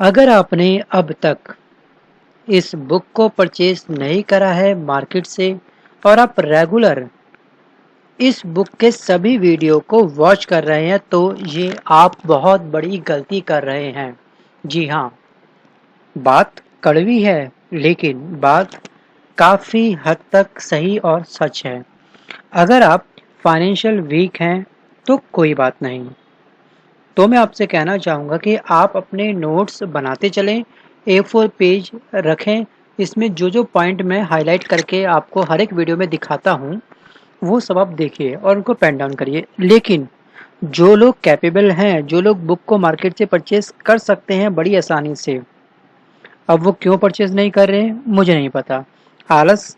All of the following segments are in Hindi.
अगर आपने अब तक इस बुक को परचेज नहीं करा है मार्केट से और आप रेगुलर इस बुक के सभी वीडियो को वॉच कर रहे हैं तो ये आप बहुत बड़ी गलती कर रहे हैं। जी हाँ, बात कड़वी है लेकिन बात काफ़ी हद तक सही और सच है। अगर आप फाइनेंशियल वीक हैं तो कोई बात नहीं, तो मैं आपसे कहना चाहूँगा कि आप अपने नोट्स बनाते चलें, A4 पेज रखें, इसमें जो पॉइंट मैं हाईलाइट करके आपको हर एक वीडियो में दिखाता हूँ, वो सब आप देखिए और उनको पेन डाउन करिए। लेकिन जो लोग कैपेबल हैं, जो लोग बुक को मार्केट से परचेज़ कर सकते हैं बड़ी आसानी से, अब वो क्यों परचेज़ नहीं कर रहे हैं, मुझे नहीं पता। आलस,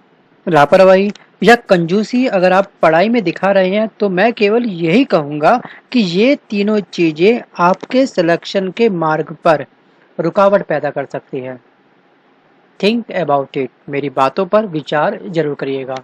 लापरवाही या कंजूसी अगर आप पढ़ाई में दिखा रहे हैं तो मैं केवल यही कहूँगा कि ये तीनों चीज़ें आपके सिलेक्शन के मार्ग पर रुकावट पैदा कर सकती है। थिंक अबाउट इट, मेरी बातों पर विचार जरूर करिएगा।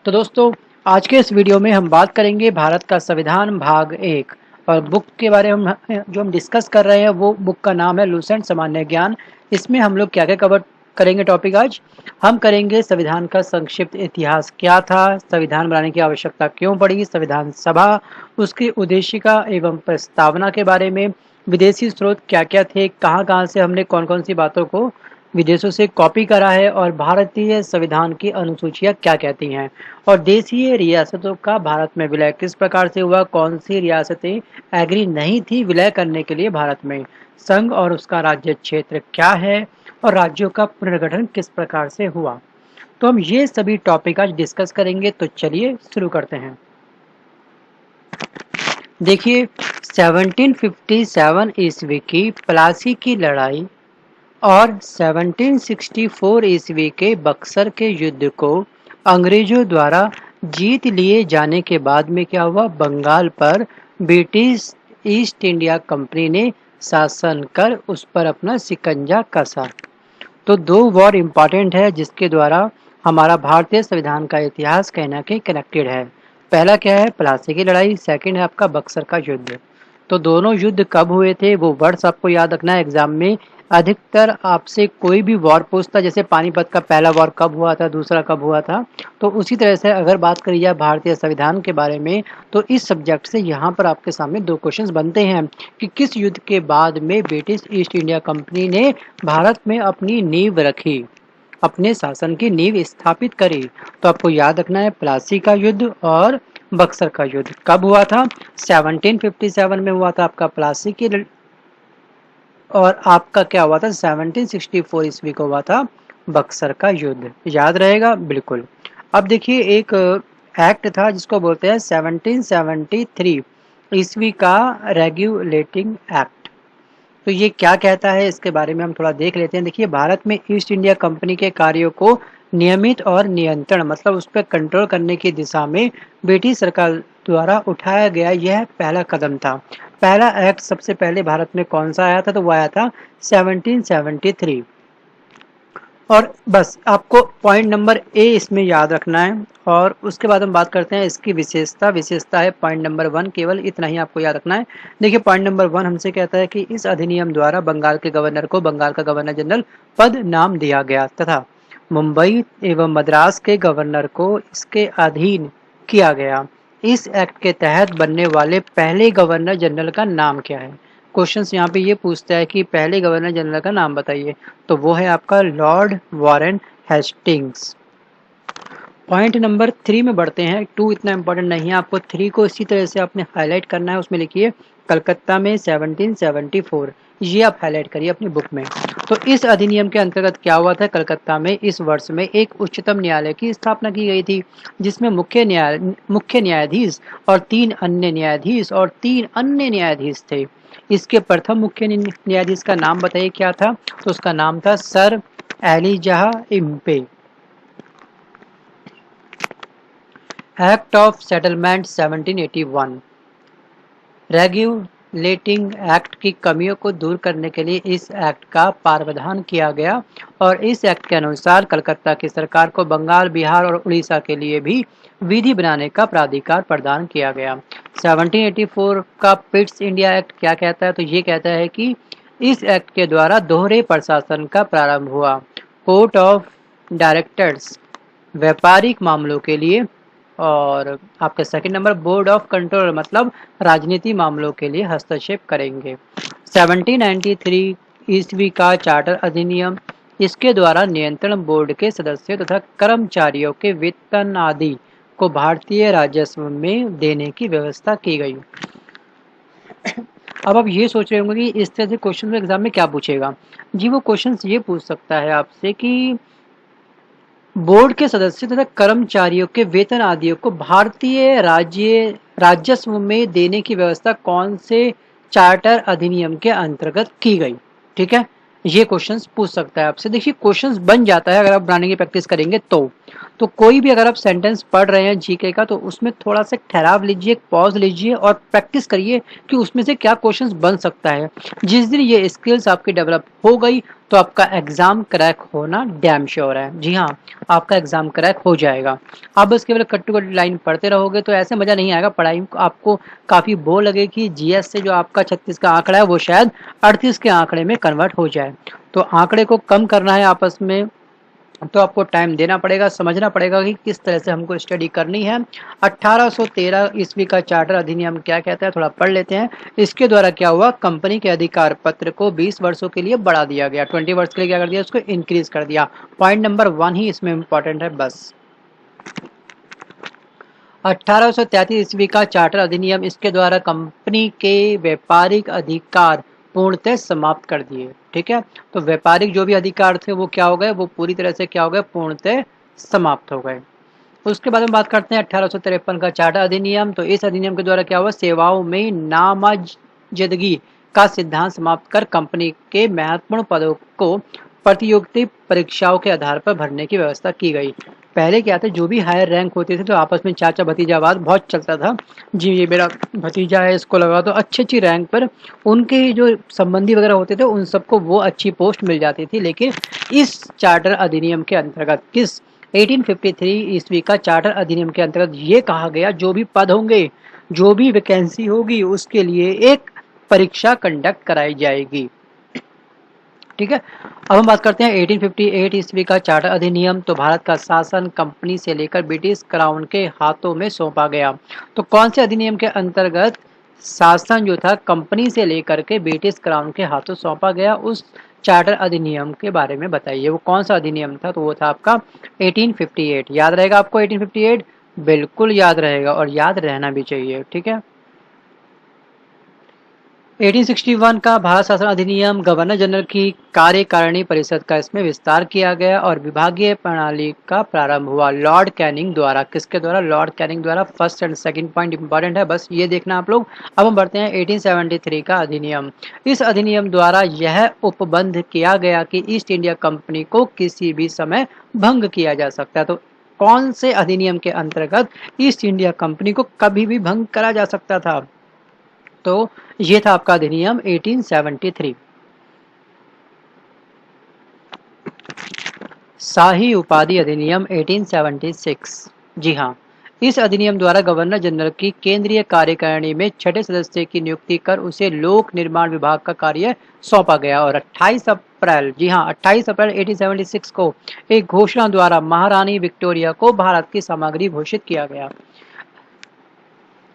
तो दोस्तों, आज के इस वीडियो में हम बात करेंगे भारत का संविधान भाग 1 और बुक के बारे में जो हम डिस्कस कर रहे हैं वो बुक का नाम है लूसेंट सामान्य ज्ञान। इसमें हम लोग क्या क्या कवर करेंगे टॉपिक आज हम करेंगे संविधान का संक्षिप्त इतिहास क्या था, संविधान बनाने की आवश्यकता क्यों पड़ी, संविधान सभा, उसकी उद्देशिका एवं प्रस्तावना के बारे में, विदेशी स्रोत क्या क्या थे, कहाँ कहाँ से हमने कौन कौन सी बातों को विदेशों से कॉपी करा है और भारतीय संविधान की अनुसूचियाँ क्या कहती हैं और देशीय रियासतों का भारत में विलय किस प्रकार से हुआ, कौन सी रियासतें एग्री नहीं थी विलय करने के लिए भारत में, संघ और उसका राज्य क्षेत्र क्या है और राज्यों का पुनर्गठन किस प्रकार से हुआ। तो हम ये सभी टॉपिक आज डिस्कस करेंगे, तो चलिए शुरू करते हैं। देखिए, 1757 ईस्वी की प्लासी की लड़ाई और 1764 ईस्वी के बक्सर के युद्ध को अंग्रेजों द्वारा जीत लिए जाने के बाद में क्या हुआ, बंगाल पर ब्रिटिश ईस्ट इंडिया कंपनी ने शासन कर उस पर अपना शिकंजा कसा। तो दो वॉर इम्पॉर्टेंट है जिसके द्वारा हमारा भारतीय संविधान का इतिहास कहना के कनेक्टेड है। पहला क्या है, प्लासी की लड़ाई, सेकंड है आपका बक्सर का युद्ध। तो दोनों युद्ध कब हुए थे वो वर्ड्स आपको याद रखना है एग्जाम में। अधिकतर आपसे कोई भी वॉर पूछता, जैसे पानीपत का पहला वॉर कब हुआ था, दूसरा कब हुआ था, तो उसी तरह से अगर बात करी जाए भारतीय संविधान के बारे में तो इस सब्जेक्ट से यहाँ पर आपके सामने दो क्वेश्चंस बनते हैं कि किस युद्ध के बाद में ब्रिटिश ईस्ट इंडिया कंपनी ने भारत में अपनी नींव रखी, अपने शासन की नींव स्थापित करी। तो आपको याद रखना है प्लासी का युद्ध और बक्सर का युद्ध कब हुआ था, 1757 में हुआ था आपका प्लासी की, और आपका क्या हुआ था 1764 ईस्वी को हुआ था बक्सर का युद्ध। याद रहेगा बिल्कुल। अब देखिए एक एक्ट था जिसको बोलते हैं 1773 ईस्वी का रेगुलेटिंग एक्ट। तो ये क्या कहता है इसके बारे में हम थोड़ा देख लेते हैं। देखिए, भारत में ईस्ट इंडिया कंपनी के कार्यों को नियमित और नियंत्रण मतलब उस पर कंट्रोल करने की दिशा में ब्रिटिश सरकार द्वारा उठाया गया यह पहला कदम था। पहला एक्ट सबसे पहले भारत में कौन सा आया था, तो वो आया था 1773। और बस आपको पॉइंट नंबर ए इसमें याद रखना है और उसके बाद हम बात करते हैं इसकी विशेषता। विशेषता है पॉइंट नंबर 1, केवल इतना ही आपको याद रखना है। देखिए, पॉइंट नंबर 1 हमसे कहता है कि इस अधिनियम द्वारा बंगाल के गवर्नर को बंगाल का गवर्नर जनरल पद नाम दिया गया तथा मुंबई एवं मद्रास के गवर्नर को इसके अधीन किया गया। इस एक्ट के तहत बनने वाले पहले गवर्नर जनरल का नाम क्या है। क्वेश्चंस यहाँ पे ये पूछता है कि पहले गवर्नर जनरल का नाम बताइए, तो वो है आपका Lord Warren Hastings. Point number 3 में बढ़ते हैं। 2 इतना इंपॉर्टेंट नहीं है, आपको 3 को इसी तरह से आपने हाईलाइट करना है। उसमें लिखिए कलकत्ता में 1774, ये आप हाईलाइट करिए अपनी बुक में। तो इस अधिनियम के अंतर्गत क्या हुआ था, कलकत्ता में इस वर्ष में एक उच्चतम न्यायालय की स्थापना की गई थी जिसमें मुख्य न्यायाधीश और 3 अन्य न्यायाधीश और 3 अन्य न्यायाधीश थे। इसके प्रथम मुख्य न्यायाधीश का नाम बताइए क्या था, तो उसका नाम था sir Elijah Impey. Act of settlement 1781, regulating act की कमियों को दूर करने के लिए इस एक्ट का प्रावधान किया गया और इस एक्ट के अनुसार कलकत्ता की सरकार को बंगाल, बिहार और उड़ीसा के लिए भी विधि बनाने का प्राधिकार प्रदान किया गया। 1784 का पिट्स इंडिया एक्ट क्या कहता है, तो ये कहता है कि इस एक्ट के द्वारा दोहरे प्रशासन का प्रारंभ हुआ। कोर्ट ऑफ डायरेक्टर्स व्यापारिक मामलों के लिए, और आपका second number board of control मतलब राजनीति मामलों के लिए हस्तक्षेप करेंगे। 1793 ईस्वी का चार्टर अधिनियम, इसके द्वारा नियंत्रण बोर्ड के सदस्यों तथा कर्मचारियों के वेतन आदि को भारतीय राजस्व में देने की व्यवस्था की गई। अब आप ये सोच रहे होंगे कि इस तरह से क्वेश्चन एग्जाम में क्या पूछेगा। जी वो क्वेश्चन ये पूछ सकता है आपसे कि बोर्ड के सदस्य तथा कर्मचारियों के वेतन आदि को भारतीय राजस्व में देने की व्यवस्था कौन से चार्टर अधिनियम के अंतर्गत की गई। ठीक है, ये क्वेश्चंस पूछ सकता है आपसे। देखिए क्वेश्चंस बन जाता है अगर आप बनाने की प्रैक्टिस करेंगे तो कोई भी अगर आप सेंटेंस पढ़ रहे हैं जीके का तो उसमें थोड़ा सा ठहराव लीजिए, पॉज लीजिए और प्रैक्टिस करिए कि उसमें से क्या क्वेश्चंस बन सकता है। जिस दिन ये स्किल्स आपकी डेवलप हो गई तो आपका एग्जाम क्रैक होना डैम श्योर है। जी हाँ, आपका एग्जाम क्रैक हो जाएगा। आप बस केवल कट टू कट लाइन पढ़ते रहोगे तो ऐसे मजा नहीं आएगा पढ़ाई, आपको काफी बोर लगे कि जीएस से जो आपका 36 का आंकड़ा है वो शायद 38 के आंकड़े में कन्वर्ट हो जाए। तो आंकड़े को कम करना है आपस में, तो आपको टाइम देना पड़ेगा, समझना पड़ेगा कि किस तरह से हमको स्टडी करनी है। 1813 ईस्वी का चार्टर अधिनियम क्या कहता है थोड़ा पढ़ लेते हैं। इसके द्वारा क्या हुआ, कंपनी के अधिकार पत्र को 20 वर्षों के लिए बढ़ा दिया गया। 20 वर्ष के लिए क्या कर दिया, उसको इंक्रीज कर दिया। पॉइंट नंबर 1 ही इसमें इंपॉर्टेंट है बस। 1833 ईस्वी का चार्टर अधिनियम, इसके द्वारा कंपनी के व्यापारिक अधिकार पूर्णतः समाप्त कर दिए। ठीक है, तो व्यापारिक जो भी अधिकार थे वो क्या हो गए, वो पूरी तरह से क्या हो गए, पूर्णतः समाप्त हो गए। उसके बाद में बात करते हैं 1853 का चार्टर अधिनियम। तो इस अधिनियम के द्वारा क्या हुआ, सेवाओं में नामजदगी का सिद्धांत समाप्त कर कंपनी के महत्वपूर्ण पदों को प्रतियोगिता परीक्षाओं के आधार पर भरने की व्यवस्था की गई। पहले क्या था, जो भी हायर रैंक होते थे तो आपस में चाचा भतीजावाद बहुत चलता था। जी ये मेरा भतीजा है, इसको लगा, तो अच्छी अच्छी रैंक पर उनके जो संबंधी वगैरह होते थे उन सबको वो अच्छी पोस्ट मिल जाती थी। लेकिन इस चार्टर अधिनियम के अंतर्गत, किस 1853 ईस्वी का चार्टर अधिनियम के अंतर्गत ये कहा गया, जो भी पद होंगे, जो भी वैकेंसी होगी, उसके लिए एक परीक्षा कंडक्ट कराई जाएगी। ठीक है, अब हम बात करते हैं 1858 ईस्वी का चार्टर अधिनियम। तो भारत का शासन कंपनी से लेकर ब्रिटिश क्राउन के हाथों में सौंपा गया। तो कौन से अधिनियम के अंतर्गत शासन जो था कंपनी से लेकर के ब्रिटिश क्राउन के हाथों सौंपा गया, उस चार्टर अधिनियम के बारे में बताइए। वो कौन सा अधिनियम था, तो वो था आपका 1858। याद रहेगा आपको 1858, बिल्कुल याद रहेगा और याद रहना भी चाहिए। ठीक है, 1861 का भारत शासन अधिनियम, गवर्नर जनरल की कार्यकारिणी परिषद का इसमें विस्तार किया गया और विभागीय प्रणाली का प्रारंभ हुआ लॉर्ड कैनिंग द्वारा। किसके द्वारा, लॉर्ड कैनिंग द्वारा। First and second point important है, बस ये देखना आप लोग। अब हम बढ़ते हैं 1873 का अधिनियम। इस अधिनियम द्वारा यह उपबंध किया गया कि ईस्ट इंडिया कंपनी को किसी भी समय भंग किया जा सकता है। तो कौन से अधिनियम के अंतर्गत ईस्ट इंडिया कंपनी को कभी भी भंग करा जा सकता था, तो ये था आपका अधिनियम 1873। शाही उपाधि अधिनियम 1876। जी हाँ, इस अधिनियम द्वारा गवर्नर जनरल की केंद्रीय कार्यकारिणी में छठे सदस्य की नियुक्ति कर उसे लोक निर्माण विभाग का कार्य सौंपा गया और 28 अप्रैल, जी हाँ 28 अप्रैल 1876 को एक घोषणा द्वारा महारानी विक्टोरिया को भारत की सामग्री घोषित किया गया।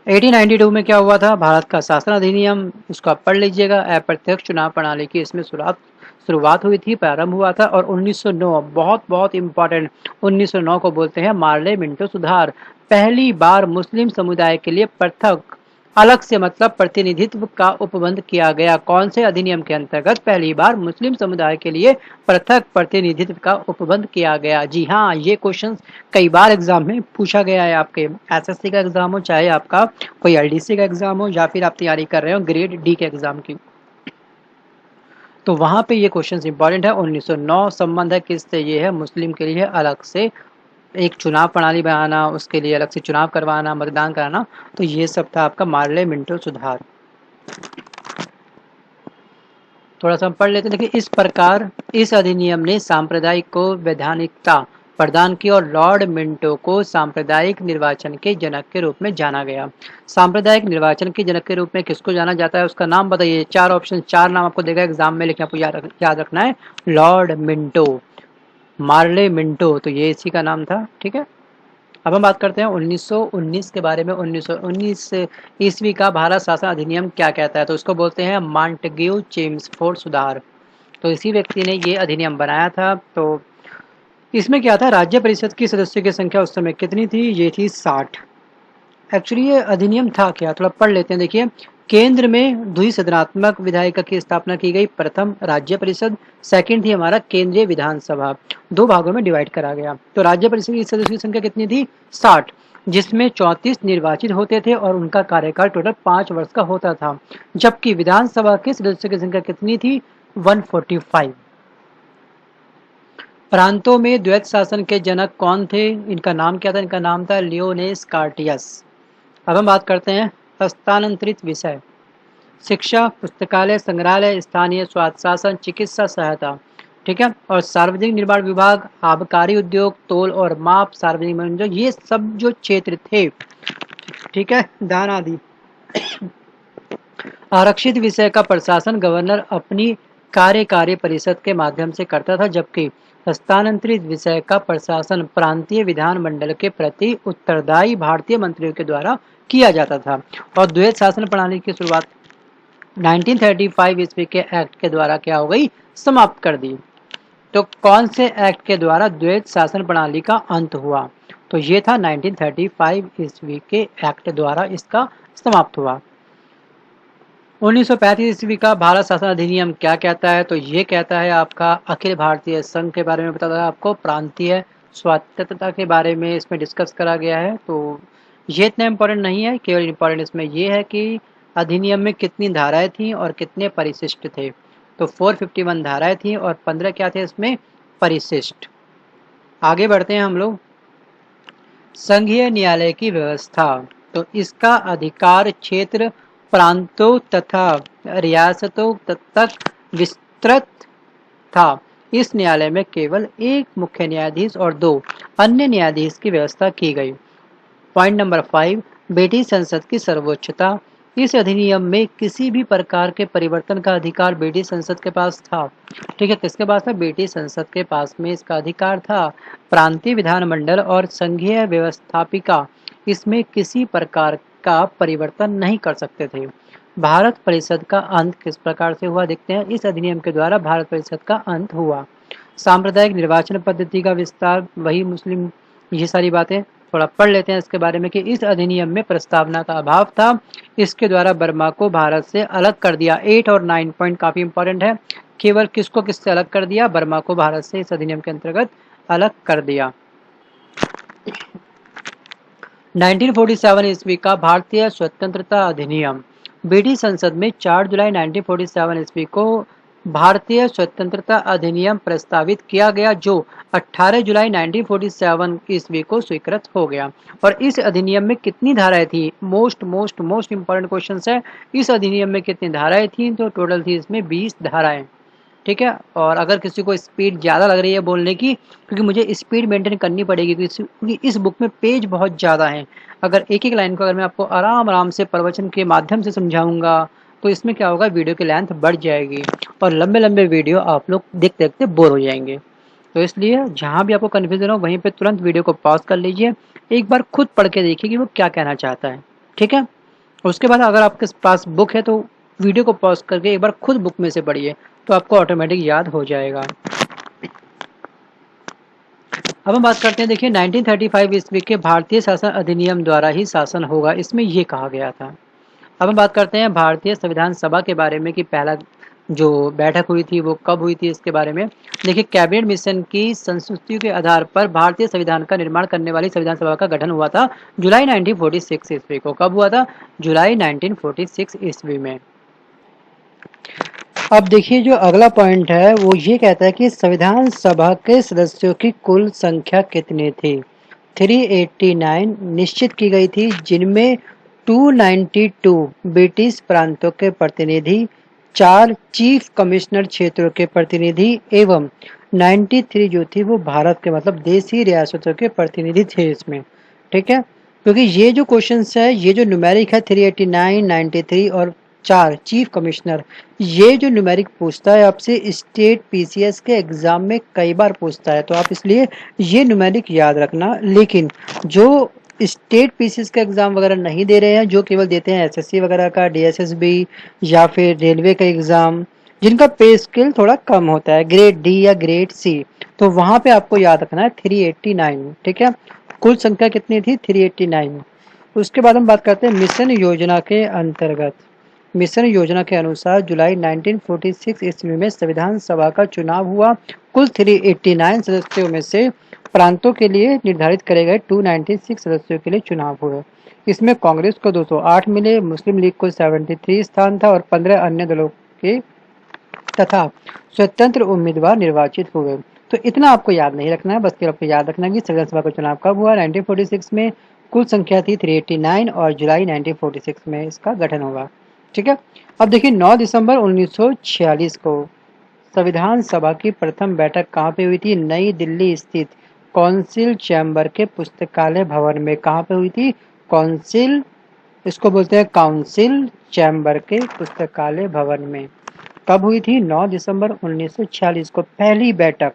1892 में क्या हुआ था, भारत का शासन अधिनियम, इसको आप पढ़ लीजिएगा। अप्रत्यक्ष चुनाव प्रणाली की इसमें शुरुआत हुई थी, प्रारंभ हुआ था। और 1909 बहुत बहुत इंपॉर्टेंट, 1909 को बोलते हैं मार्ले मिंटो सुधार। पहली बार मुस्लिम समुदाय के लिए पृथक अलग से मतलब प्रतिनिधित्व का उपबंध किया गया। कौन से अधिनियम के अंतर्गत पहली बार मुस्लिम समुदाय के लिए पृथक प्रतिनिधित्व का उपबंध किया गया। जी हाँ, ये क्वेश्चन कई बार एग्जाम में पूछा गया है। आपके एसएससी का एग्जाम हो, चाहे आपका कोई एलडीसी का एग्जाम हो, या फिर आप तैयारी कर रहे हो ग्रेड डी के एग्जाम की, तो वहां पे ये क्वेश्चन इंपॉर्टेंट है। 1909 संबंध है किससे, ये है मुस्लिम के लिए अलग से एक चुनाव प्रणाली बनाना, उसके लिए अलग से चुनाव करवाना, मतदान कराना। तो ये सब था आपका मार्ले मिंटो सुधार। थोड़ा सा हम पढ़ लेते हैं। देखिए, इस प्रकार इस अधिनियम ने सांप्रदायिक को वैधानिकता प्रदान की और लॉर्ड मिंटो को सांप्रदायिक निर्वाचन के जनक के रूप में जाना गया। सांप्रदायिक निर्वाचन के जनक के रूप में किसको जाना जाता है, उसका नाम बताइए। 4 ऑप्शन, 4 नाम आपको देगा एग्जाम में, लेकिन आपको याद रखना है। लॉर्ड मिंटो, मार्ले मिंटो, तो ये इसी का नाम था। ठीक है, अब हम बात करते हैं 1919 के बारे में। 1919 ईस्वी का भारत शासन अधिनियम क्या कहता है, तो उसको बोलते हैं मॉन्टेग्यू चेम्सफोर्ड सुधार। तो इसी व्यक्ति ने ये अधिनियम बनाया था। तो इसमें क्या था, राज्य परिषद की सदस्यों की संख्या उस समय कितनी थी, ये थी 60। एक्चुअली ये अधिनियम था क्या, थोड़ा पढ़ लेते हैं। देखिए, केंद्र में द्विसदनात्मक विधायिका की स्थापना की गई। प्रथम राज्य परिषद, सेकंड थी हमारा केंद्रीय विधानसभा। 2 भागों में डिवाइड करा गया। तो राज्य परिषद की सदस्यों की संख्या कितनी थी, 60, जिसमें 34 निर्वाचित होते थे और उनका कार्यकाल टोटल 5 वर्ष का होता था। जबकि विधानसभा के सदस्यों की संख्या कितनी थी, 145। प्रांतों में द्वैत शासन के जनक कौन थे, इनका नाम क्या था, इनका नाम था लियोनेस कार्टियस। अब हम बात करते हैं हस्तांतरित विषय। शिक्षा, पुस्तकालय, संग्रहालय, स्थानीय स्वायत्त शासन, चिकित्सा सहायता। ठीक है, और सार्वजनिक निर्माण विभाग, आबकारी उद्योग, तोल और माप, सार्वजनिक मनोरंजन, ये सब जो क्षेत्र थे, ठीक है, दान आदि। आरक्षित विषय का प्रशासन गवर्नर अपनी कार्यकारी परिषद के माध्यम से करता था, जबकि हस्तांतरित विषय का प्रशासन प्रांतीय विधानमंडल के प्रति उत्तरदायी भारतीय मंत्रियों के द्वारा किया जाता था। और द्वैत शासन प्रणाली की शुरुआत 1935 ईस्वी के एक्ट के द्वारा क्या हो गई, समाप्त कर दी। तो कौन से एक्ट के द्वारा द्वैत शासन प्रणाली का अंत हुआ, तो ये था 1935 ईस्वी के एक्ट द्वारा इसका समाप्त हुआ। 1935 ईस्वी का भारत शासन अधिनियम क्या कहता है, तो ये कहता है आपका अखिल भारतीय संघ के बारे में बताता है, आपको प्रांतीय स्वायत्तता के बारे में इसमें डिस्कस करा गया है। तो ये इतना इम्पोर्टेंट नहीं है, केवल इम्पोर्टेंट इसमें ये है कि अधिनियम में कितनी धाराएं थी और कितने परिशिष्ट थे। तो 451 धाराएं थी और 15 क्या थे इसमें, परिशिष्ट। आगे बढ़ते हैं हम लोग। संघीय न्यायालय की व्यवस्था, तो इसका अधिकार क्षेत्र प्रांतों तथा रियासतों तक विस्तृत था। इस न्यायालय में केवल एक मुख्य न्यायाधीश और 2 अन्य न्यायाधीश की व्यवस्था की गई। पॉइंट नंबर 5, ब्रिटिश संसद की सर्वोच्चता। इस अधिनियम में किसी भी प्रकार के परिवर्तन का अधिकार ब्रिटिश संसद के पास था। ठीक है, किसके पास था, ब्रिटिश संसद के पास में इसका अधिकार था। प्रांतीय विधानमंडल और संघीय व्यवस्थापिका इसमें किसी प्रकार का परिवर्तन नहीं कर सकते थे। भारत परिषद का अंत किस प्रकार से हुआ, देखते हैं। इस अधिनियम के द्वारा भारत परिषद का अंत हुआ। सांप्रदायिक निर्वाचन पद्धति का विस्तार, वही मुस्लिम, ये सारी बातें थोड़ा पढ़ लेते हैं इसके बारे में कि इस अधिनियम में प्रस्तावना का अभाव था। इसके द्वारा बर्मा को भारत से अलग कर दिया। 8 और 9 पॉइंट काफी इंपॉर्टेंट है। केवल किसको किससे अलग कर दिया, बर्मा को भारत से इस अधिनियम के अंतर्गत अलग कर दिया। 1947 ईस्वी का भारतीय स्वतंत्रता अधिनियम। ब्रिटिश संसद में 4 जुलाई 1947 ईस्वी को भारतीय स्वतंत्रता अधिनियम प्रस्तावित किया गया, जो 18 जुलाई 1947 ईस्वी को स्वीकृत हो गया। और इस अधिनियम में कितनी धाराएं थी, मोस्ट इंपॉर्टेंट क्वेश्चन है। इस अधिनियम में कितनी धाराएं थी, तो टोटल थी इसमें 20 धाराएं। ठीक है, और अगर किसी को स्पीड ज़्यादा लग रही है बोलने की, क्योंकि मुझे स्पीड मेंटेन करनी पड़ेगी क्योंकि इस बुक में पेज बहुत ज़्यादा हैं। अगर एक एक लाइन को अगर मैं आपको आराम से प्रवचन के माध्यम से समझाऊंगा तो इसमें क्या होगा, वीडियो की लेंथ बढ़ जाएगी और लंबे लंबे वीडियो आप लोग देखते देखते बोर हो जाएंगे। तो इसलिए जहाँ भी आपको कन्फ्यूजन हो वहीं पर तुरंत वीडियो को पॉज कर लीजिए, एक बार खुद पढ़ के देखिए कि वो क्या कहना चाहता है। ठीक है, उसके बाद अगर आपके पास बुक है तो वीडियो को पॉज करके एक बार खुद बुक में से पढ़िए, तो आपको ऑटोमेटिक याद हो जाएगा। अब हम बात करते हैं, देखिए 1935 ईस्वी के भारतीय शासन अधिनियम द्वारा ही शासन होगा, इसमें ये कहा गया था। अब हम बात करते हैं भारतीय संविधान सभा के बारे में कि पहला जो बैठक हुई थी वो कब हुई थी, इसके बारे में देखिए। कैबिनेट मिशन की संस्तुतियों के आधार पर भारतीय संविधान का निर्माण करने वाली संविधान सभा का गठन हुआ था जुलाई 1946 ईस्वी को। कब हुआ था, जुलाई 1946 ईस्वी में। अब देखिए जो अगला पॉइंट है वो ये कहता है कि संविधान सभा के सदस्यों की कुल संख्या कितनी थी। 389 निश्चित की गई थी, जिनमें 292 ब्रिटिश प्रांतों के प्रतिनिधि, 4 चीफ कमिश्नर क्षेत्रों के प्रतिनिधि एवं 93 जो थी वो भारत के मतलब देशी रियासतों के प्रतिनिधि थे इसमें, ठीक है। क्योंकि ये जो क्वेश्चंस है, ये जो न्यूमेरिक है 389, 93 और 4 चीफ कमिश्नर, ये जो न्यूमेरिक पूछता है आपसे स्टेट पीसीएस के एग्जाम में कई बार पूछता है, तो आप इसलिए ये न्यूमेरिक याद रखना। लेकिन जो स्टेट पीसीएस का एग्जाम वगैरह नहीं दे रहे हैं, जो केवल देते हैं एसएससी वगैरह का, डीएसएसबी या फिर रेलवे का एग्जाम, जिनका पे स्केल थोड़ा कम होता है, ग्रेड डी या ग्रेड सी, तो वहां पे आपको याद रखना है 389, ठीक है। कुल संख्या कितनी थी? 389। उसके बाद हम बात करते हैं मिशन योजना के अंतर्गत। मिशन योजना के अनुसार जुलाई 1946 ईस्वी में संविधान सभा का चुनाव हुआ। कुल 389 सदस्यों में से प्रांतों के लिए निर्धारित करे गए 296 सदस्यों के लिए चुनाव हुए। इसमें कांग्रेस को 208 मिले, मुस्लिम लीग को 73 स्थान था और 15 अन्य दलों के तथा स्वतंत्र उम्मीदवार निर्वाचित हुए। तो इतना आपको याद नहीं रखना है, बस केवल आपको याद रखना है कि संविधान सभा का चुनाव कब हुआ, 1946 में। कुल संख्या थी 389 और जुलाई 1946 में इसका गठन हुआ, ठीक है। अब देखिए 9 दिसंबर 1946 को संविधान सभा की प्रथम बैठक कहाँ पे हुई थी? नई दिल्ली स्थित कौंसिल चैम्बर के पुस्तकालय भवन में। कहाँ पे हुई थी? कौंसिल, इसको बोलते हैं काउंसिल चैम्बर के पुस्तकालय भवन में। कब हुई थी? 9 दिसंबर 1946 को पहली बैठक।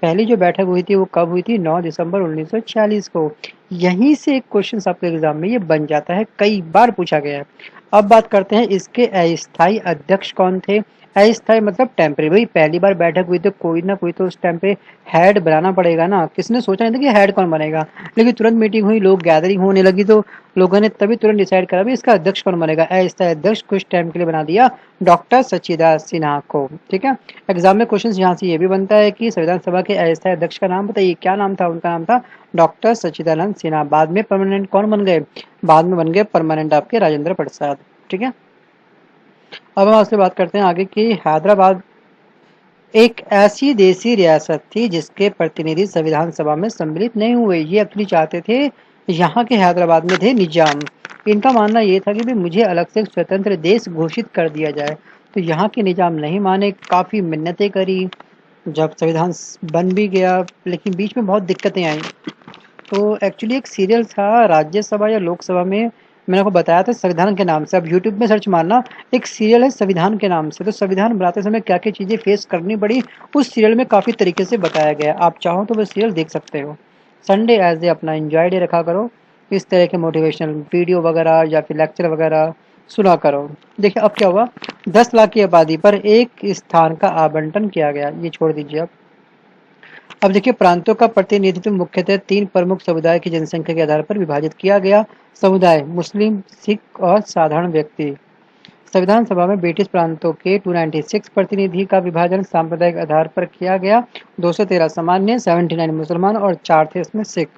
पहली जो बैठक हुई थी वो कब हुई थी? 9 दिसंबर 1946 को। यहीं से एक क्वेश्चन आपके एग्जाम में ये बन जाता है, कई बार पूछा गया है। अब बात करते हैं इसके अस्थायी अध्यक्ष कौन थे। अस्थायी मतलब टेम्परेरी, पहली बार बैठक हुई तो कोई ना कोई तो उस टाइम पे हेड बनाना पड़ेगा ना। किसने सोचा नहीं था कि हेड कौन बनेगा, लेकिन तुरंत मीटिंग हुई, लोग गैदरिंग होने लगी, तो लोगों ने तभी तुरंत डिसाइड करा भी इसका अध्यक्ष कौन बनेगा। अस्थायी अध्यक्ष कुछ टाइम के लिए बना दिया डॉक्टर सच्चिदानंद सिन्हा को, ठीक है। एग्जाम में क्वेश्चन यहाँ से ये भी बनता है कि संविधान सभा के अस्थायी अध्यक्ष का नाम बताइए, क्या नाम था? उनका नाम था डॉक्टर सच्चिदानंद सिन्हा। बाद में परमानेंट कौन बन गए? बाद में बन गए परमानेंट आपके राजेंद्र प्रसाद, ठीक है। अब हम आपसे बात करते हैं आगे कि हैदराबाद एक ऐसी देसी रियासत थी जिसके प्रतिनिधि संविधान सभा में सम्मिलित नहीं हुए। ये एक्चुअली चाहते थे, यहाँ के हैदराबाद में थे निजाम। इनका मानना ये था कि भी मुझे अलग से एक स्वतंत्र देश घोषित कर दिया जाए, तो यहाँ के निजाम नहीं माने, काफ़ी मिन्नतें करी। जब संविधान बन भी गया, लेकिन बीच में बहुत दिक्कतें आई। तो एक्चुअली एक सीरियल था राज्यसभा या लोकसभा में, मैंने आपको बताया था संविधान के नाम से। अब यूट्यूब में सर्च मारना, एक सीरियल है संविधान के नाम से। तो संविधान बनाते समय क्या क्या चीज़ें फेस करनी पड़ी, उस सीरियल में काफ़ी तरीके से बताया गया। आप चाहो तो वो सीरियल देख सकते हो। संडे एज ए अपना एंजॉय डे रखा करो, इस तरह के मोटिवेशनल वीडियो वगैरह या फिर लेक्चर वगैरह सुना करो। देखिए अब क्या हुआ, 10 लाख की आबादी पर एक स्थान का आवंटन किया गया। ये छोड़ दीजिए अब देखिए प्रांतों का प्रतिनिधित्व मुख्यतः 3 प्रमुख समुदाय की जनसंख्या के आधार पर विभाजित किया गया। समुदाय मुस्लिम, सिख और साधारण व्यक्ति। संविधान सभा में ब्रिटिश प्रांतों के 296 प्रतिनिधि का विभाजन सांप्रदायिक आधार पर किया गया। 213 सामान्य, 79 मुसलमान और 4 थे इसमें सिख।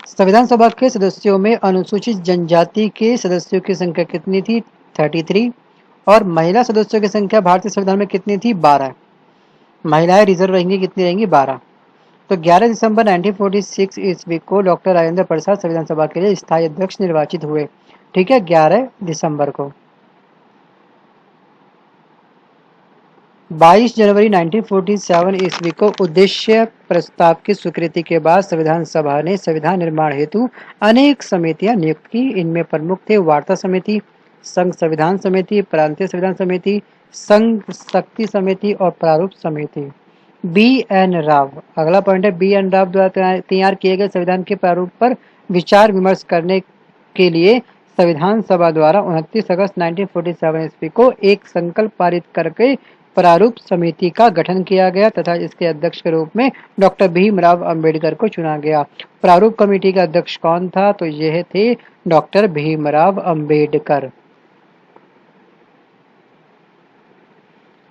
संविधान सभा के सदस्यों में अनुसूचित जनजाति के सदस्यों की संख्या कितनी थी? 33। और महिला सदस्यों की संख्या भारतीय संविधान में कितनी थी? 12। महिलाएं रिजर्व रहेंगी, कितनी रहेंगी? 12। तो 11 दिसंबर 1946 ईस्वी को डॉक्टर राजेंद्र प्रसाद संविधान सभा के लिए स्थायी अध्यक्ष निर्वाचित हुए, ठीक है, 11 दिसंबर को। 22 जनवरी 1947 ईस्वी को उद्देश्य प्रस्ताव की स्वीकृति के बाद संविधान सभा ने संविधान निर्माण हेतु अनेक समितियां नियुक्त की। इनमें प्रमुख थे वार्ता समिति, संघ संविधान समिति, प्रांतीय संविधान समिति, संघ शक्ति समिति और प्रारूप समिति। बी एन राव, अगला पॉइंट है, बी एन राव द्वारा तैयार किए गए संविधान के प्रारूप पर विचार विमर्श करने के लिए संविधान सभा द्वारा 29 अगस्त 1947 ईस्वी को एक संकल्प पारित करके प्रारूप समिति का गठन किया गया तथा इसके अध्यक्ष के रूप में डॉक्टर भीमराव अंबेडकर को चुना गया। प्रारूप कमेटी का अध्यक्ष कौन था? तो यह थे डॉक्टर भीमराव अंबेडकर।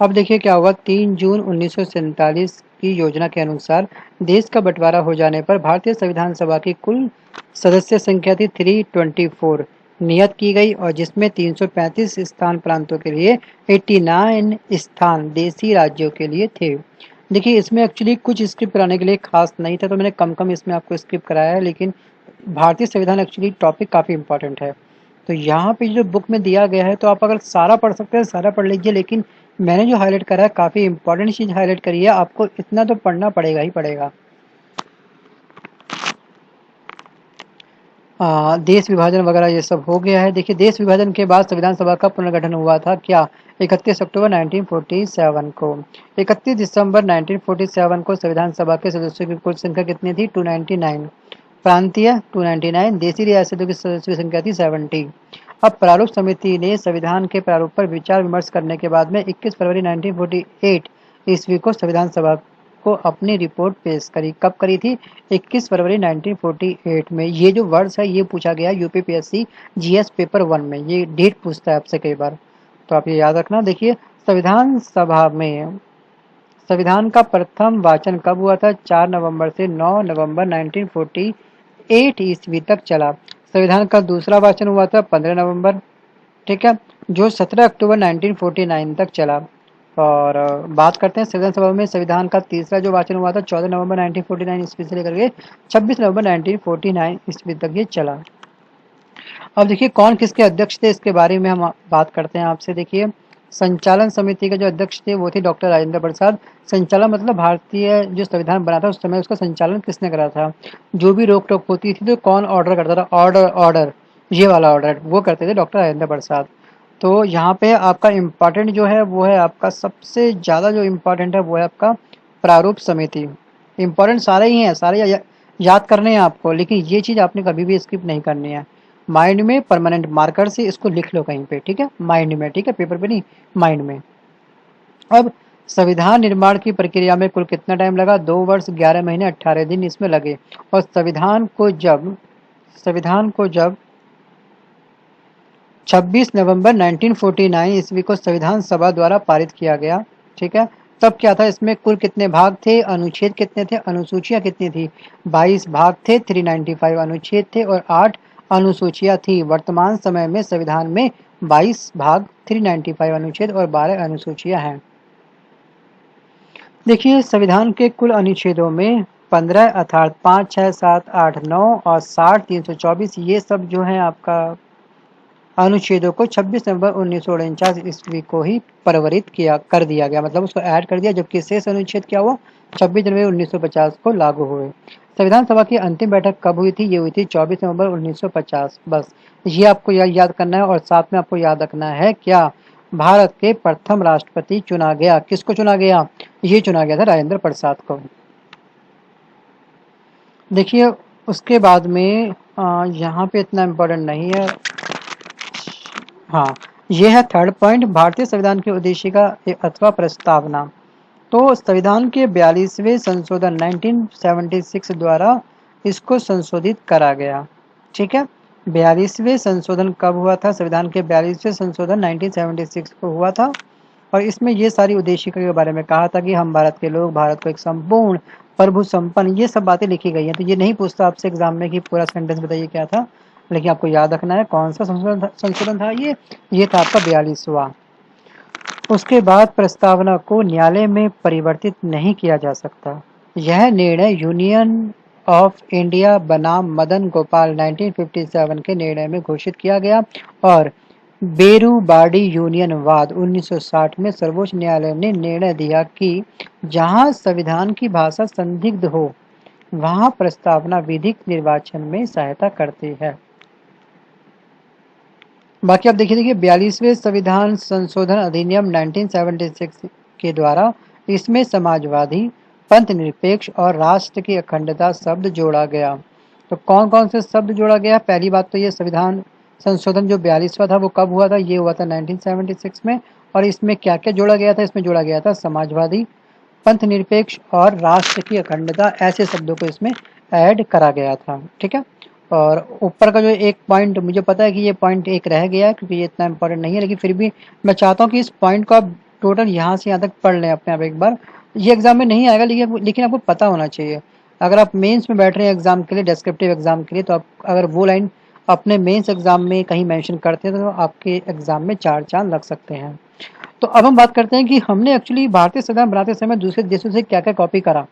अब देखिए क्या हुआ, 3 जून 1947 की योजना के अनुसार देश का बंटवारा हो जाने पर भारतीय संविधान सभा की कुल सदस्य संख्या थी 324 नियत की गई, और जिसमें 335 स्थान प्रांतों के लिए, 89 स्थान देशी राज्यों के लिए थे। देखिए इसमें एक्चुअली कुछ स्किप कराने के लिए खास नहीं था, तो मैंने कम कम इसमें आपको स्किप कराया है, लेकिन भारतीय संविधान एक्चुअली टॉपिक काफ़ी इंपॉर्टेंट है। तो यहाँ पे जो बुक में दिया गया है, तो आप अगर सारा पढ़ सकते हैं सारा पढ़ लीजिए, लेकिन मैंने जो हाईलाइट करा है काफ़ी इंपॉर्टेंट चीज़ हाईलाइट करी है, आपको इतना तो पढ़ना पड़ेगा ही पड़ेगा। देश विभाजन वगैरह ये सब हो गया है। देखिए, देश विभाजन के बाद संविधान सभा का पुनर्गठन हुआ था क्या? 31 अक्टूबर 1947 को। 31 दिसंबर 1947 को संविधान सभा के सदस्यों की कुल संख्या कितनी थी? 299। प्रांतीय 299, देशी रियासतों की सदस्यों की संख्या थी 70। अब प्रारूप समिति ने संविधान के प्रारूप पर विचार विमर्श करने के बाद में 21 फरवरी 1948 ईस्वी को संविधान सभा को अपनी रिपोर्ट पेश करी। कब करी थी? 21 फरवरी 1948 में। ये जो वर्ड्स है ये पूछा गया यूपीपीएससी जीएस पेपर 1 में, ये डेट पूछता है आपसे कई बार, तो आप ये याद रखना। देखिए, संविधान सभा में संविधान का प्रथम वाचन कब हुआ था? 4 नवंबर से 9 नवंबर 1948 ईस्वी तक चला। संविधान का दूसरा वाचन हुआ था 15 नवंबर, ठीक है, जो 17 अक्टूबर 1949 तक चला। और बात करते हैं संविधान सभा में संविधान का तीसरा जो वाचन हुआ था 14 नवंबर 1949 ईस्वी से लेकर के 26 नवंबर 1949 ईस्वी तक ये चला। अब देखिए, कौन किसके अध्यक्ष थे इसके बारे में हम बात करते हैं आपसे। देखिए, संचालन समिति के जो अध्यक्ष थे वो थे डॉक्टर राजेंद्र प्रसाद। संचालन मतलब भारतीय जो संविधान बना था उस समय उसका संचालन किसने करा था? जो भी रोक टोक होती थी तो कौन ऑर्डर करता था? ऑर्डर ऑर्डर, ये वाला ऑर्डर वो करते थे डॉक्टर राजेंद्र प्रसाद। तो यहाँ पे आपका इम्पॉर्टेंट जो है वो है आपका सबसे ज़्यादा जो इम्पॉर्टेंट है वो है आपका प्रारूप समिति। इम्पॉर्टेंट सारे ही हैं, सारे याद करने हैं आपको, लेकिन ये चीज़ आपने कभी भी स्किप नहीं करनी है। माइंड में परमानेंट मार्कर से इसको लिख लो कहीं पे, ठीक है, माइंड में, ठीक है, पेपर पे नहीं, माइंड में। अब संविधान निर्माण की प्रक्रिया में कुल कितना टाइम लगा? 2 वर्ष 11 महीने 18 दिन इसमें लगे। और संविधान को जब 26 नवंबर 1949 ईस्वी को संविधान सभा द्वारा पारित किया गया, ठीक है, तब क्या था? इसमें कुल कितने भाग थे? अनुच्छेद कितने थे? अनुसूचियां कितनी थी? 22 भाग थे, 395 अनुच्छेद थे और 8 अनुसूचियां थी। वर्तमान समय में संविधान में 22 भाग, 395 अनुच्छेद और 12 अनुसूचियां हैं। देखिए, संविधान के कुल अनुच्छेदों में 15 अर्थात 5, 6, 7, 8, 9 और 60, 324 ये सब जो है आपका अनुच्छेदों को 26 नवंबर 1949 ईस्वी को ही परिवर्तित कर दिया गया, मतलब उसको ऐड कर दिया, जबकि शेष अनुच्छेद क्या हुआ? 26 जनवरी 1950 को लागू हुए। संविधान सभा की अंतिम बैठक कब हुई थी? ये हुई थी 24 नवंबर 1950। बस ये आपको याद करना है। और साथ में आपको याद रखना है क्या? भारत के प्रथम राष्ट्रपति चुना गया, किसको चुना गया? ये चुना गया था राजेंद्र प्रसाद को। देखिए, उसके बाद में यहाँ पे इतना इम्पोर्टेंट नहीं है। हाँ, ये है थर्ड पॉइंट, भारतीय संविधान की उद्देशिका अथवा प्रस्तावना। तो संविधान के 42वें संशोधन 1976 द्वारा इसको संशोधित करा गया, ठीक है। 42वें संशोधन कब हुआ था? संविधान के 42वें संशोधन 1976 को हुआ था। और इसमें ये सारी उद्देशिका के बारे में कहा था कि हम भारत के लोग, भारत को एक संपूर्ण प्रभु संपन्न, ये सब बातें लिखी गई हैं। तो ये नहीं पूछता आपसे एग्जाम में कि पूरा सेंटेंस बताइए क्या था, लेकिन आपको याद रखना है कौन सा संशोधन था ये था आपका 42वां। उसके बाद प्रस्तावना को न्यायालय में परिवर्तित नहीं किया जा सकता। यह निर्णय यूनियन ऑफ इंडिया बनाम मदन गोपाल 1957 के निर्णय में घोषित किया गया। और बेरूबाडी यूनियन वाद 1960 में सर्वोच्च न्यायालय ने निर्णय दिया कि जहां संविधान की भाषा संदिग्ध हो वहां प्रस्तावना विधिक निर्वाचन में सहायता करती है। बाकी आप देखिए 42वें संविधान संशोधन अधिनियम 1976 के द्वारा इसमें समाजवादी, पंथ निरपेक्ष और राष्ट्र की अखंडता शब्द जोड़ा गया। तो कौन कौन से शब्द जोड़ा गया? पहली बात तो ये संविधान संशोधन जो 42वां था वो कब हुआ था? ये हुआ था 1976 में। और इसमें क्या क्या जोड़ा गया था? इसमें जोड़ा गया था समाजवादी, पंथ निरपेक्ष और राष्ट्र की अखंडता, ऐसे शब्दों को इसमें ऐड करा गया था, ठीक है। और ऊपर का जो एक पॉइंट, मुझे पता है कि ये पॉइंट एक रह गया है क्योंकि ये इतना इंपॉर्टेंट नहीं है, लेकिन फिर भी मैं चाहता हूँ कि इस पॉइंट को आप टोटल यहाँ से यहाँ तक पढ़ लें अपने आप एक बार। ये एग्जाम में नहीं आएगा, लेकिन आपको पता होना चाहिए। अगर आप मेंस में बैठ रहे हैं एग्जाम के लिए, डेस्क्रिप्टिव एग्जाम के लिए, तो आप अगर वो लाइन अपने मेंस एग्जाम में कहीं मेंशन करते हैं तो आपके एग्जाम में 4 चांद लग सकते हैं। तो अब हम बात करते हैं कि हमने एक्चुअली भारतीय संविधान बनाते समय दूसरे देशों से क्या क्या कॉपी करा।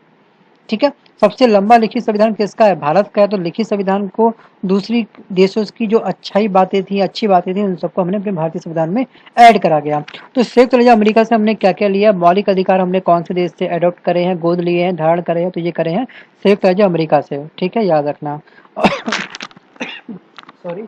ठीक है। सबसे लंबा लिखित संविधान किसका है? भारत का है। तो लिखित संविधान को दूसरी देशों की जो अच्छी बातें थी, उन सबको हमने अपने भारतीय संविधान में ऐड करा गया। तो संयुक्त राज्य अमेरिका से हमने क्या क्या लिया? मौलिक अधिकार हमने कौन से देश से अडॉप्ट करे हैं, गोद लिए हैं, धारण करे हैं? तो ये करे हैं संयुक्त राज्य अमेरिका से। ठीक है, याद रखना। सॉरी।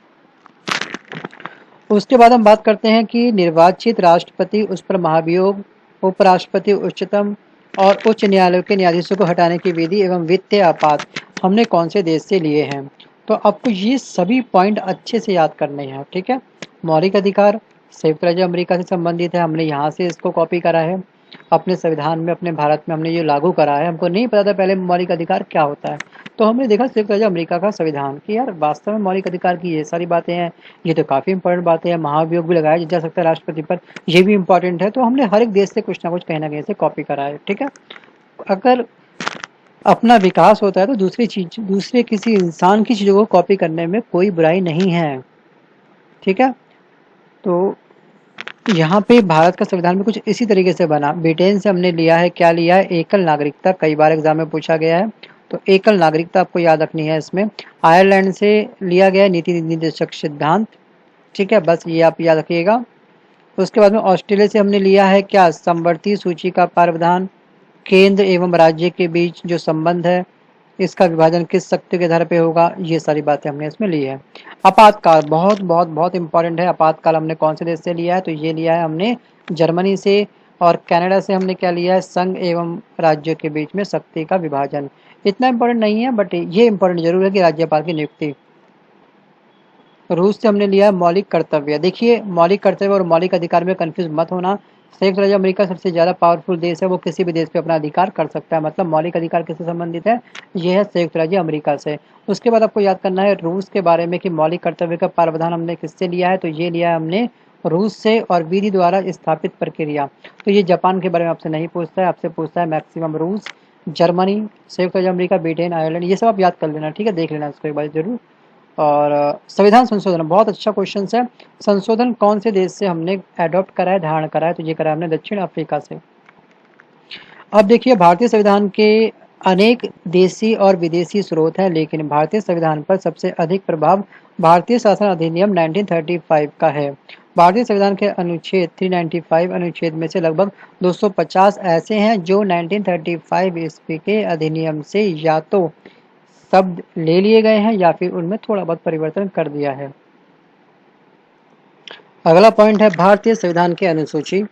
उसके बाद हम बात करते हैं कि निर्वाचित राष्ट्रपति, उस पर महाभियोग, उपराष्ट्रपति, उच्चतम और उच्च न्यायालय के न्यायाधीशों को हटाने की विधि एवं वित्तीय आपात हमने कौन से देश से लिए हैं? तो आपको ये सभी पॉइंट अच्छे से याद करने हैं। ठीक है। मौलिक अधिकार संयुक्त राज्य अमेरिका से संबंधित है, हमने यहाँ से इसको कॉपी करा है अपने संविधान में, अपने भारत में हमने ये लागू करा है। हमको नहीं पता था पहले मौलिक अधिकार क्या होता है, तो हमने देखा संयुक्त राज्य अमेरिका का संविधान कि यार वास्तव में मौलिक अधिकार की ये सारी बातें हैं, ये तो काफ़ी इंपॉर्टेंट बातें हैं। महाभियोग भी लगाया जा सकता है राष्ट्रपति पर, ये भी इंपॉर्टेंट है। तो हमने हर एक देश से कुछ ना कुछ कहीं ना कहीं से कॉपी करा है। ठीक है। अगर अपना विकास होता है तो दूसरे किसी इंसान की चीज़ों को कॉपी करने में कोई बुराई नहीं है। ठीक है। तो यहाँ पे भारत का संविधान भी कुछ इसी तरीके से बना। ब्रिटेन से हमने लिया है, क्या लिया है? एकल नागरिकता, कई बार एग्जाम में पूछा गया है, तो एकल नागरिकता आपको याद रखनी है इसमें। आयरलैंड से लिया गया नीति निर्देशक सिद्धांत। ठीक है, बस ये आप याद रखिएगा। उसके बाद में ऑस्ट्रेलिया से हमने लिया है क्या? समवर्ती सूची का प्रावधान, केंद्र एवं राज्य के बीच जो संबंध है, इसका विभाजन किस शक्ति के आधार पे होगा, ये सारी बातें हमने इसमें ली है। आपातकाल बहुत बहुत बहुत इंपॉर्टेंट है। आपातकाल हमने कौन से देश से लिया है? तो ये लिया है हमने जर्मनी से। और कनाडा से हमने क्या लिया है? संघ एवं राज्यों के बीच में शक्ति का विभाजन। इतना इंपॉर्टेंट नहीं है, बट ये इंपॉर्टेंट जरूर है कि राज्यपाल की नियुक्ति। रूस से हमने लिया है मौलिक कर्तव्य। देखिए, मौलिक कर्तव्य और मौलिक अधिकार में कंफ्यूज मत होना। संयुक्त राज्य अमेरिका सबसे ज़्यादा पावरफुल देश है, वो किसी भी देश पे अपना अधिकार कर सकता है। मतलब मौलिक अधिकार किससे संबंधित है? ये है संयुक्त राज्य अमेरिका से। उसके बाद आपको याद करना है रूस के बारे में कि मौलिक कर्तव्य का प्रावधान हमने किससे लिया है? तो ये लिया है हमने रूस से। और विधि द्वारा स्थापित प्रक्रिया, तो ये जापान के बारे में आपसे नहीं पूछता है, आपसे पूछता है मैक्सिमम रूस, जर्मनी, संयुक्त राज्य अमेरिका, ब्रिटेन, आयरलैंड, ये सब आप याद कर लेना। ठीक है, देख लेना इसको एक बार जरूर। और संविधान संशोधन बहुत अच्छा क्वेश्चन है। संशोधन कौन से देश से हमने अडॉप्ट करा है, धारण करा है? तो ये करा है हमने दक्षिण अफ्रीका से। अब देखिए, भारतीय संविधान के अनेक देशी और विदेशी स्रोत हैं, लेकिन भारतीय संविधान पर सबसे अधिक प्रभाव भारतीय शासन अधिनियम 1935 का है। भारतीय संविधान के अनुच्छेद 395 अनुच्छेद में से लगभग 250 ऐसे हैं जो 1935 ईस्वी के अधिनियम से या तो शब्द ले लिए गए हैं या फिर उनमें थोड़ा बहुत परिवर्तन कर दिया है। अगला पॉइंट है भारतीय संविधान की अनुसूची।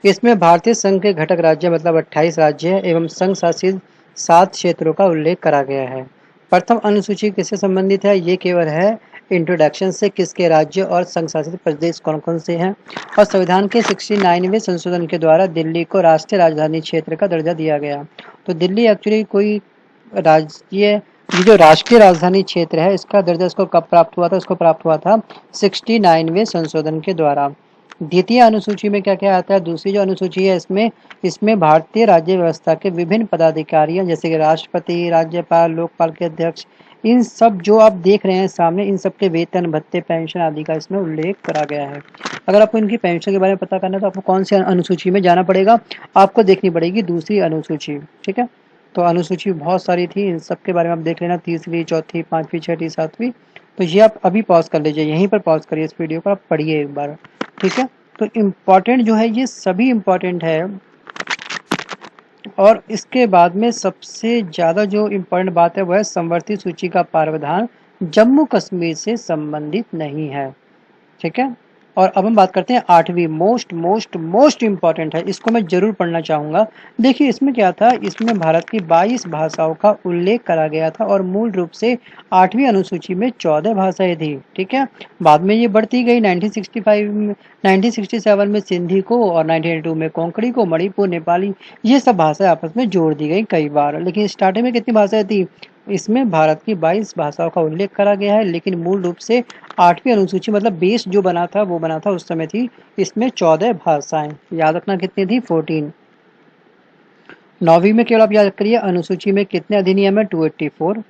इसमें भारतीय संघ के घटक राज्य मतलब 28 राज्य एवं संघ शासित 7 क्षेत्रों का उल्लेख करा गया है। प्रथम अनुसूची किससे संबंधित है? ये केवल है इंट्रोडक्शन से, किसके राज्य और संघ शासित प्रदेश कौन कौन से हैं। और संविधान के 69वें संशोधन के द्वारा दिल्ली को राष्ट्रीय राजधानी क्षेत्र का दर्जा दिया गया। तो दिल्ली एक्चुअली कोई राज्य, ये जो राष्ट्रीय राजधानी क्षेत्र है, इसका दर्जा इसको कब प्राप्त हुआ था? इसको प्राप्त हुआ था 69वें संशोधन के द्वारा। द्वितीय अनुसूची में क्या क्या आता है? दूसरी जो अनुसूची है इसमें भारतीय राज्य व्यवस्था के विभिन्न पदाधिकारियों जैसे कि राष्ट्रपति, राज्यपाल, लोकपाल के अध्यक्ष, इन सब जो आप देख रहे हैं सामने, इन सब के वेतन, भत्ते, पेंशन आदि का इसमें उल्लेख करा गया है। अगर आपको इनकी पेंशन के बारे में पता करना है तो आपको कौन सी अनुसूची में जाना पड़ेगा? आपको देखनी पड़ेगी दूसरी अनुसूची। ठीक है। तो अनुसूची बहुत सारी थी, इन सब के बारे में आप देख लेना, तीसरी, चौथी, पांचवी, छठी, सातवीं। तो ये आप अभी पॉज कर लीजिए, यहीं पर पॉज करिए इस वीडियो को, आप पढ़िए एक बार। ठीक है। तो इम्पॉर्टेंट जो है ये सभी इम्पॉर्टेंट है। और इसके बाद में सबसे ज़्यादा जो इम्पोर्टेंट बात है वह है समवर्ती सूची का प्रावधान जम्मू कश्मीर से संबंधित नहीं है। ठीक है। और अब हम बात करते हैं 8वीं, मोस्ट मोस्ट मोस्ट इम्पॉर्टेंट है, इसको मैं जरूर पढ़ना चाहूँगा। देखिए, इसमें क्या था? इसमें भारत की 22 भाषाओं का उल्लेख करा गया था और मूल रूप से 8वीं अनुसूची में 14 भाषाएं थी। ठीक है। बाद में ये बढ़ती गई 1965 में, 1967 में सिंधी को और 1982 में कोंकणी को, मणिपुर, नेपाली, ये सब भाषाएं आपस में जोड़ दी गई कई बार। लेकिन स्टार्टिंग में कितनी भाषाएं थी? इसमें भारत की 22 भाषाओं का उल्लेख करा गया है, लेकिन मूल रूप से 8वीं अनुसूची मतलब बेस जो बना था वो बना था उस समय थी इसमें 14 भाषाएं। याद रखना कितनी थी? 14। 9वीं में केवल आप याद करिए अनुसूची में कितने अधिनियम है? 284।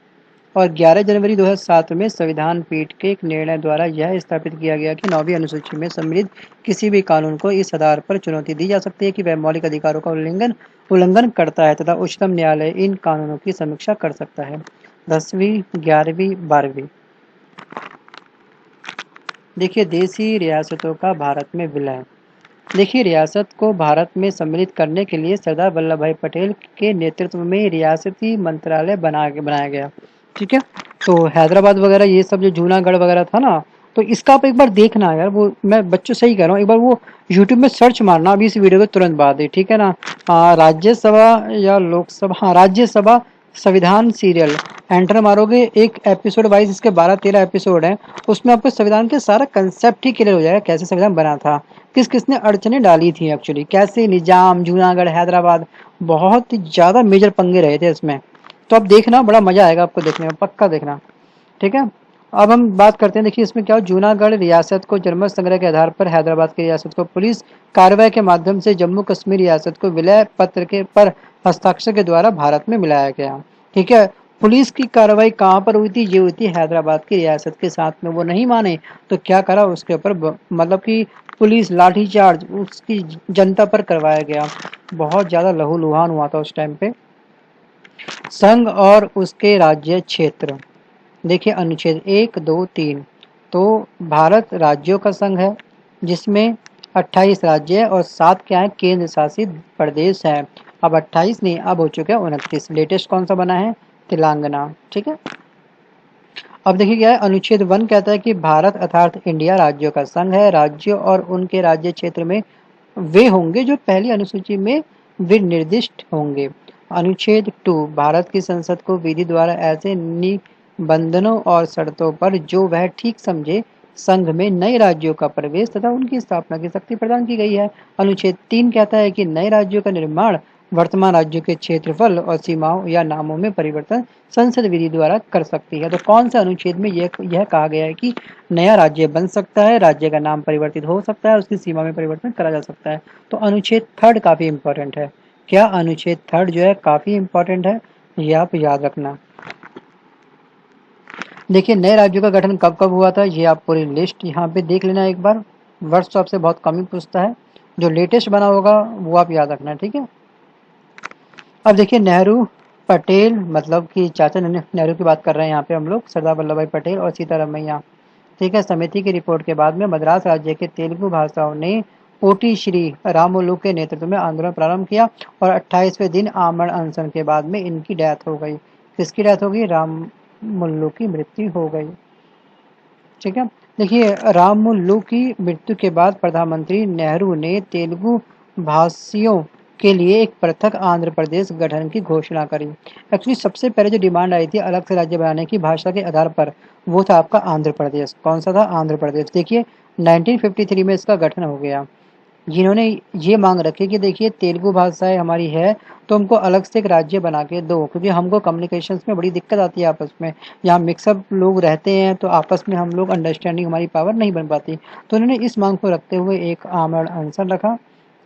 और 11 जनवरी 2007 में संविधान पीठ के एक निर्णय द्वारा यह स्थापित किया गया कि 9वीं अनुसूची में सम्मिलित किसी भी कानून को इस आधार पर चुनौती दी जा सकती है कि वह मौलिक अधिकारों का उल्लंघन करता है तथा उच्चतम न्यायालय इन कानूनों की समीक्षा कर सकता है। 10वीं, 11वीं, 12वीं। देखिए, देशी रियासतों का भारत में विलय। देखिए, रियासत को भारत में सम्मिलित करने के लिए सरदार वल्लभ भाई पटेल के नेतृत्व में रियासती मंत्रालय बनाया गया। ठीक है, तो हैदराबाद वगैरह ये सब जो जूनागढ़ वगैरह था ना, तो इसका आप एक बार देखना यार, वो मैं बच्चों से ही कह रहा हूँ, एक बार वो यूट्यूब में सर्च मारना अभी इस वीडियो के तुरंत बाद ही, ठीक है ना। राज्यसभा या लोकसभा, हाँ राज्यसभा संविधान सीरियल एंटर मारोगे, एक एपिसोड वाइज इसके 12-13 एपिसोड हैं, उसमें आपको संविधान के सारा कंसेप्ट ही क्लियर हो जाएगा, कैसे संविधान बना था, किस किसने अड़चने डाली थी एक्चुअली, कैसे निजाम, जूनागढ़, हैदराबाद, बहुत ही ज़्यादा मेजर पंगे रहे थे इसमें। तो अब देखना, बड़ा मजा आएगा आपको देखने में, पक्का देखना। ठीक है, अब हम बात करते हैं। देखिए, इसमें क्या हो, जूनागढ़ रियासत को जनमत संग्रह के आधार पर, हैदराबाद की रियासत को पुलिस कार्रवाई के माध्यम से, जम्मू कश्मीर रियासत को विलय पत्र के पर हस्ताक्षर के द्वारा भारत में मिलाया गया। ठीक है, पुलिस की कार्रवाई कहाँ पर हुई थी, ये हुई थी हैदराबाद की रियासत के साथ में। वो नहीं माने तो क्या करा, उसके ऊपर मतलब कि पुलिस लाठीचार्ज उसकी जनता पर करवाया गया। बहुत ज्यादा लहूलुहान हुआ था उस टाइम पे। संघ और उसके राज्य क्षेत्र। देखिए, अनुच्छेद 1, 2, 3। तो भारत राज्यों का संघ है जिसमें 28 राज्य है और 7 क्या है, केंद्र शासित प्रदेश है। अब 28 नहीं, अब हो चुके हैं 29। लेटेस्ट कौन सा बना है, तेलंगाना। ठीक है, अब देखिए क्या है, अनुच्छेद 1 कहता है कि भारत अर्थात इंडिया राज्यों का संघ है। राज्यों और उनके राज्य क्षेत्र में वे होंगे जो पहली अनुसूची में विनिर्दिष्ट होंगे। अनुच्छेद 2, भारत की संसद को विधि द्वारा ऐसे निबंधनों और शर्तों पर जो वह ठीक समझे संघ में नए राज्यों का प्रवेश तथा उनकी स्थापना की शक्ति प्रदान की गई है। अनुच्छेद 3 कहता है कि नए राज्यों का निर्माण वर्तमान राज्यों के क्षेत्रफल और सीमाओं या नामों में परिवर्तन संसद विधि द्वारा कर सकती है। तो कौन से अनुच्छेद में यह कहा गया है कि नया राज्य बन सकता है, राज्य का नाम परिवर्तित हो सकता है, उसकी सीमा में परिवर्तन करा जा सकता है। तो अनुच्छेद 3 काफी इंपॉर्टेंट है। क्या, अनुच्छेद 3 जो है काफी इंपॉर्टेंट है, ये आप याद रखना। देखिए, नए राज्यों का गठन कब कब हुआ था, ये आप पूरी लिस्ट यहाँ पे देख लेना एक बार। वर्ष तो आपसे बहुत कम ही पूछता है, जो लेटेस्ट बना होगा वो आप याद रखना। ठीक है, अब देखिए, नेहरू पटेल, मतलब कि चाचा नेहरू की बात कर रहे हैं यहाँ पे हम लोग, सरदार वल्लभ भाई पटेल और सीतारामैया। ठीक है, समिति की रिपोर्ट के बाद में मद्रास राज्य के तेलुगु भाषाओं ने ओटी श्री रामुलु के नेतृत्व में आंदोलन प्रारंभ किया और 28वें दिन आमरण अनशन के बाद में इनकी डेथ हो गई। किसकी डेथ हो गई, रामुलु की मृत्यु हो गई। ठीक है, देखिए, रामुलु की मृत्यु के बाद प्रधानमंत्री नेहरू ने तेलुगु भाषियों के लिए एक पृथक आंध्र प्रदेश गठन की घोषणा करी। एक्चुअली सबसे पहले जो डिमांड आई थी अलग से राज्य बनाने की भाषा के आधार पर, वो था आपका आंध्र प्रदेश। कौन सा था, आंध्र प्रदेश। देखिए, 1953 में इसका गठन हो गया। जिन्होंने ये मांग रखी कि देखिए, तेलुगु भाषाएं हमारी है तो हमको अलग से एक राज्य बना के दो, क्योंकि हमको कम्युनिकेशंस में बड़ी दिक्कत आती है आपस में। यहाँ मिक्सअप लोग रहते हैं तो आपस में हम लोग अंडरस्टैंडिंग हमारी पावर नहीं बन पाती। तो उन्होंने इस मांग को रखते हुए एक आमरण अनशन रखा।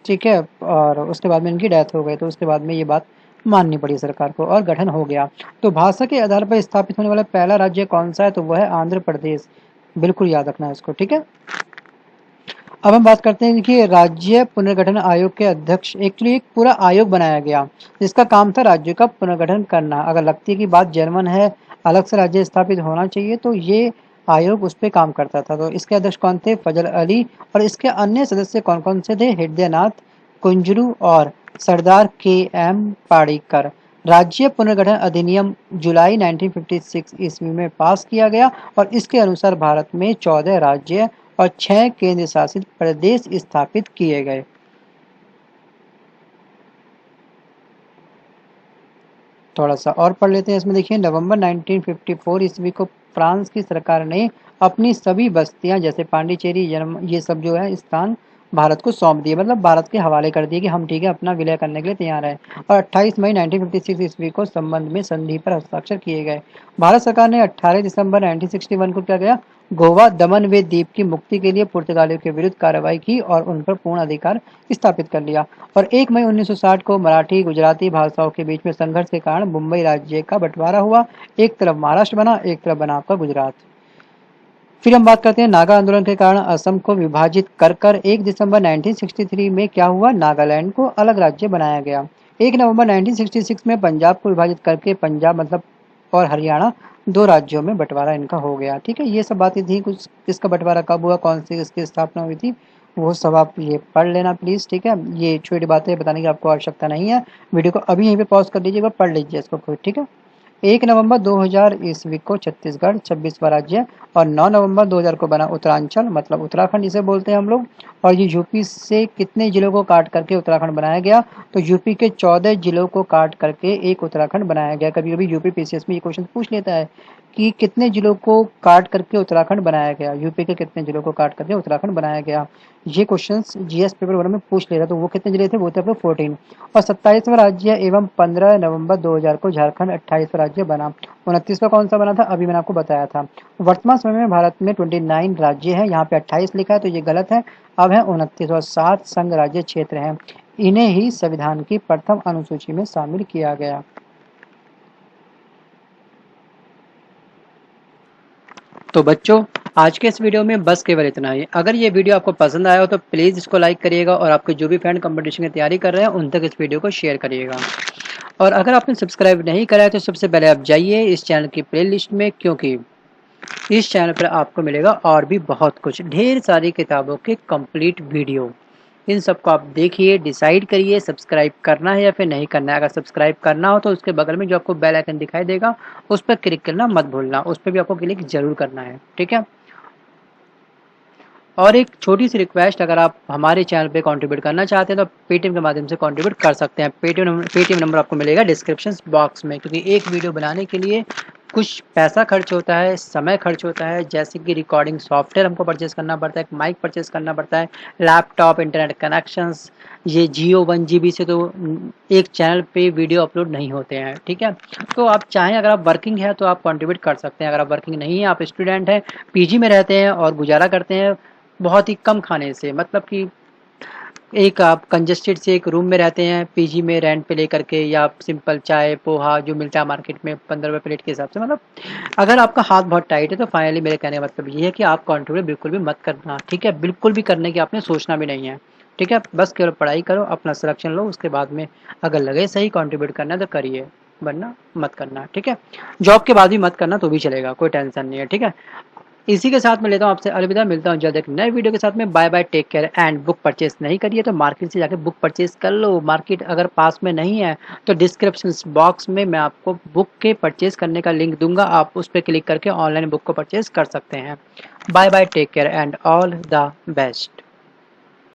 ठीक है, और उसके बाद में इनकी डेथ हो गई। तो उसके बाद में ये बात माननी पड़ी सरकार को और गठन हो गया। तो भाषा के आधार पर स्थापित होने वाला पहला राज्य कौन सा है, तो वह है आंध्र प्रदेश। बिल्कुल याद रखना है इसको। ठीक है, अब हम बात करते हैं कि राज्य पुनर्गठन आयोग के अध्यक्ष, एक्चुअली एक पूरा आयोग बनाया गया जिसका काम था राज्यों का पुनर्गठन करना। अगर लगती है कि बात जर्मन है, अलग से राज्य स्थापित होना चाहिए, तो ये आयोग उस पर काम करता था। तो इसके अध्यक्ष कौन थे, फजल अली। और इसके अन्य सदस्य कौन कौन से थे, हृदयनाथ कुंजरू और सरदार के.एम. पाड़ीकर। राज्य पुनर्गठन अधिनियम जुलाई 1956 ईस्वी में पास किया गया और इसके अनुसार भारत में 14 राज्य और 6 केंद्र शासित प्रदेश स्थापित किए गए। थोड़ा सा और पढ़ लेते हैं इसमें। देखिए, नवंबर 1954 ईस्वी को फ्रांस की सरकार ने अपनी सभी बस्तियां जैसे पांडिचेरी, ये सब जो है स्थान भारत को सौंप दिए, मतलब भारत के हवाले कर दिए कि हम ठीक है अपना विलय करने के लिए तैयार हैं। और 28 मई 1956 ईस्वी को संबंध में संधि पर हस्ताक्षर किए गए। भारत सरकार ने 18 दिसंबर 1961 को क्या किया, गोवा, दमन व दीप की मुक्ति के लिए पुर्तगालियों के विरुद्ध कार्रवाई की और उन पर पूर्ण अधिकार स्थापित कर लिया। और 1 मई 1960 को मराठी गुजराती भाषाओं के बीच में संघर्ष के कारण मुंबई राज्य का बंटवारा हुआ। एक तरफ महाराष्ट्र बना, एक तरफ बना आपका गुजरात। फिर हम बात करते हैं नागा आंदोलन के कारण असम को विभाजित कर कर 1 दिसंबर 1963 में क्या हुआ, नागालैंड को अलग राज्य बनाया गया। 1 नवंबर 1966 में पंजाब को विभाजित करके पंजाब मतलब और हरियाणा दो राज्यों में बंटवारा इनका हो गया। ठीक है, ये सब बातें थी, कुछ किसका बंटवारा कब हुआ, कौन सी इसकी स्थापना हुई थी, वो सब आप ये पढ़ लेना प्लीज। ठीक है, ये छोटी बातें बताने की आपको आवश्यकता नहीं है। वीडियो को अभी यहीं पे पॉज कर लीजिएगा, पढ़ लीजिए इसको खुद। ठीक है, 1 नवंबर 2000 ईस्वी को छत्तीसगढ़ 26वां राज्य और 9 नवंबर 2000 को बना उत्तरांचल मतलब उत्तराखंड जिसे बोलते हैं हम लोग। और ये यूपी से कितने जिलों को काट करके उत्तराखंड बनाया गया, तो यूपी के 14 जिलों को काट करके एक उत्तराखंड बनाया गया। कभी कभी यूपी पीसीएस में ये क्वेश्चन पूछ लेता है कि कितने जिलों को काट करके उत्तराखंड बनाया गया, यूपी के कितने जिलों को काट करके उत्तराखंड बनाया गया। ये क्वेश्चंस जीएस पेपर 1 में पूछ लेता, तो वो कितने जिले थे, वो थे 14। और 27वां राज्य एवं 15 नवंबर 2000 को झारखंड 28वां राज्य बना। 29वां कौन सा बना था, अभी मैंने आपको बताया था। वर्तमान समय में भारत में 29 राज्य है, यहाँ पे 28 लिखा है तो ये गलत है। अब है 29 और 7 संघ राज्य क्षेत्र हैं। इन्हें ही संविधान की प्रथम अनुसूची में शामिल किया गया। तो बच्चों, आज के इस वीडियो में बस केवल इतना ही। अगर ये वीडियो आपको पसंद आया हो तो प्लीज़ इसको लाइक करिएगा और आपके जो भी फ्रेंड कंपटीशन की तैयारी कर रहे हैं उन तक इस वीडियो को शेयर करिएगा। और अगर आपने सब्सक्राइब नहीं करा है तो सबसे पहले आप जाइए इस चैनल की प्लेलिस्ट में, क्योंकि इस चैनल पर आपको मिलेगा और भी बहुत कुछ, ढेर सारी किताबों के कंप्लीट वीडियो। इन सबको आप देखिए, डिसाइड करिए सब्सक्राइब करना है या फिर नहीं करना है। अगर सब्सक्राइब करना हो तो उसके बगल में जो आपको बेल आइकन दिखाई देगा उस पर क्लिक करना मत भूलना, उस पर भी आपको क्लिक जरूर करना है। ठीक है, और एक छोटी सी रिक्वेस्ट, अगर आप हमारे चैनल पे कंट्रीब्यूट करना चाहते हैं तो पेटीएम के माध्यम से कंट्रीब्यूट कर सकते हैं। पेटीएम नंबर आपको मिलेगा डिस्क्रिप्शन बॉक्स में, क्योंकि एक वीडियो बनाने के लिए कुछ पैसा खर्च होता है, समय खर्च होता है, जैसे कि रिकॉर्डिंग सॉफ्टवेयर हमको परचेस करना पड़ता है, एक माइक परचेस करना पड़ता है, लैपटॉप, इंटरनेट कनेक्शंस। ये जियो 1 GB से तो एक चैनल पे वीडियो अपलोड नहीं होते हैं। ठीक है, तो आप चाहें, अगर आप वर्किंग है तो आप कंट्रीब्यूट कर सकते हैं। अगर आप वर्किंग नहीं है, आप स्टूडेंट हैं, पीजी में रहते हैं और गुजारा करते हैं बहुत ही कम खाने से, मतलब कि एक आप कंजेस्टेड से एक रूम में रहते हैं पीजी में रेंट पे लेकर के, या सिंपल चाय पोहा जो मिलता है मार्केट में 15 रुपये प्लेट के हिसाब से, मतलब अगर आपका हाथ बहुत टाइट है तो फाइनली मेरे कहने का मतलब ये है कि आप कंट्रीब्यूट बिल्कुल भी मत करना। ठीक है, बिल्कुल भी करने की आपने सोचना भी नहीं है। ठीक है, बस केवल पढ़ाई करो, अपना सिलेक्शन लो, उसके बाद में अगर लगे सही कंट्रीब्यूट करना है तो करिए, वरना मत करना। ठीक है, जॉब के बाद भी मत करना तो भी चलेगा, कोई टेंशन नहीं है। ठीक है, इसी के साथ मैं लेता हूँ आपसे अलविदा, मिलता हूँ जल्द एक नए वीडियो के साथ में। Bye bye, take care and book purchase नहीं करिए तो मार्केट से जाकर बुक परचेस कर लो। मार्केट अगर पास में नहीं है तो डिस्क्रिप्शन बॉक्स में मैं आपको बुक के परचेस करने का लिंक दूंगा, आप उस पर क्लिक करके ऑनलाइन बुक को परचेस कर सकते हैं। Bye bye, take care and all the best.